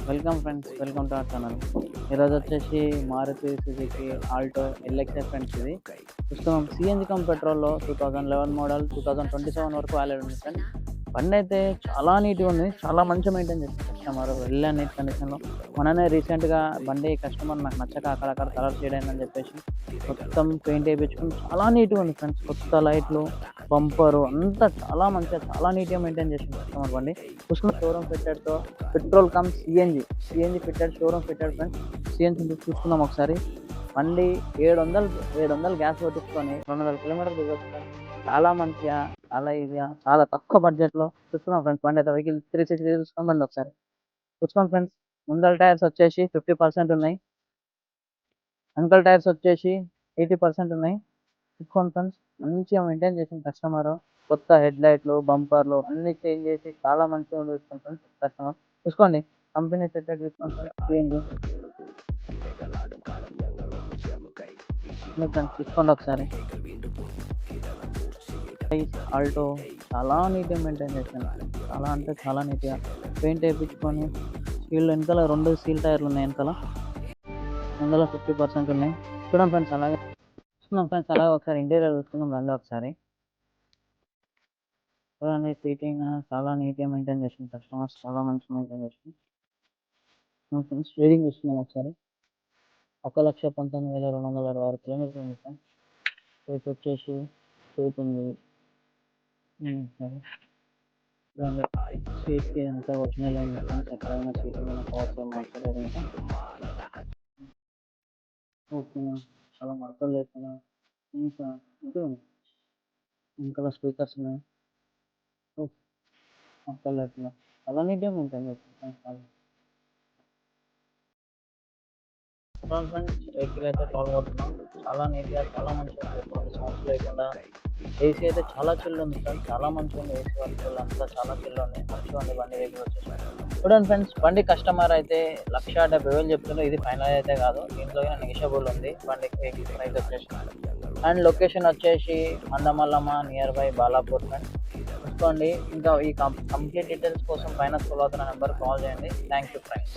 Welcome friends, welcome to our channel. ఈరోజు వచ్చేసి Maruti Suzuki Alto LXI friends. ఇది ప్రస్తుతం సిఎన్జి కమ్ పెట్రోల్లో 2011 మోడల్ 2027 వరకు వ్యాలిడ్ ఉంది ఫ్రెండ్స్. బండి అయితే చాలా నీట్గా ఉంది, చాలా మంచిగా మెయింటైన్ చేస్తుంది కస్టమర్. వెళ్ళా నీట్ కండిషన్లో. మొన్ననే రీసెంట్గా బండి కస్టమర్ నాకు నచ్చక అక్కడక్కడ కలర్ షేడ్ అయిందని చెప్పేసి మొత్తం పెయింట్ వేయించుకుని చాలా నీట్గా ఉంది ఫ్రెండ్స్. కొత్త లైట్లు, బంపరు అంతా చాలా మంచిగా, చాలా నీట్గా మెయింటైన్ చేసింది కస్టమర్ బండి. చూసుకున్న షోరూమ్ ఫిట్టెడ్తో petrol cum CNG fitted, showroom fitted friends. CNG చూసుకుందాం ఒకసారి. బండి 700 గ్యాస్ కొట్టించుకొని 200 కిలోమీటర్లు దిగొచ్చు. చాలా మంచిగా, చాలా ఈజీగా, చాలా తక్కువ బడ్జెట్లో చూస్తున్నాం ఫ్రెండ్స్. బండి అయితే వెహికల్ 360 చూసుకొని బండి ఒకసారి చూసుకోండి ఫ్రెండ్స్. ముందర టైర్స్ వచ్చేసి 50% ఉన్నాయి, వెనకాల టైర్స్ వచ్చేసి 80% ఉన్నాయి. చూసుకోండి ఫ్రెండ్స్, మంచిగా మెయింటైన్ చేసిన కస్టమర్. కొత్త హెడ్ లైట్లు, బంపర్లు అన్ని చేంజ్ చేసి చాలా మంచిగా చూసుకోండి ఫ్రెండ్స్ కస్టమర్. చూసుకోండి, కంపెనీ సెటెడ్ చూసుకోండి ఫ్రెండ్స్. చూసుకోండి ఒకసారి. ఆల్టో చాలా నీట్గా మెయింటైన్ చేశాను, చాలా అంటే చాలా నీట్గా పెయింట్ వేయించుకొని. సీల్ వెనకాల 2 సీల్ టైర్లు ఉన్నాయి, వెనకాల అందులో 50% ఉన్నాయి. చూడండి ఫ్రెండ్స్, అలాగే చూస్తున్నాం ఫ్రెండ్స్. అలాగే ఒకసారి ఇంటీరియర్ చూసుకుందాం రండి ఒకసారి. చూడండి, సీటింగ్ చాలా నీట్గా మెయింటైన్ చేసింది కస్టమర్స్, చాలా మంచిగా మెయింటైన్ చేసింది ఫ్రెండ్స్. రీడింగ్ చూస్తున్నాం ఒకసారి. 1,19,266 కిలోమీటర్లు ఉంది ఫ్రెండ్స్. రేట్ వచ్చేసి చూస్తుంది. సరే చూడండి, సీట్కి అంతా ఒరిజినల్ ఉంది ఫ్రెండ్స్. ఎక్కడైనా సీటింగ్ పవర్స్ మార్చలేదు. ఓకే, చాలా మడతలు లేకుండా ఇంకా ఇంకా స్పీకర్స్ ఉన్నాయి. మడతలు లేకుండా చాలా నీట్గా మెయింటైన్ చేస్తాను ఫ్రెండ్స్. వెహికల్ అయితే కాల్ కొడుతున్నాం, చాలా నీట్గా, చాలా మంచిగా ఉంది. సౌండ్స్ లేకుండా. ఏసీ అయితే చాలా చిల్లు ఉంది ఫ్రెండ్స్, చాలా మంచిగా ఉంది. ఏసీ వర్క్ అంతా చాలా చిల్లు ఉంది, మంచిగా ఉంది బండి. వెహికల్ వచ్చేసి చూడండి ఫ్రెండ్స్, బండి కస్టమర్ అయితే 1,70,000 చెప్తున్నారు. ఇది ఫైనల్ అయితే కాదు, దీంట్లో నెగిషియబుల్ ఉంది బండికి. వెహికల్ ప్రైస్ వచ్చేసి అండ్ లొకేషన్ వచ్చేసి మందమల్లమ్మ, నియర్ బై బాలాపూర్ ఫ్రెండ్స్. చూసుకోండి. ఇంకా ఈ కంప్లీట్ డీటెయిల్స్ కోసం పైన స్క్రోల్ అవుతున్న నెంబర్ కాల్ చేయండి. Thank you friends.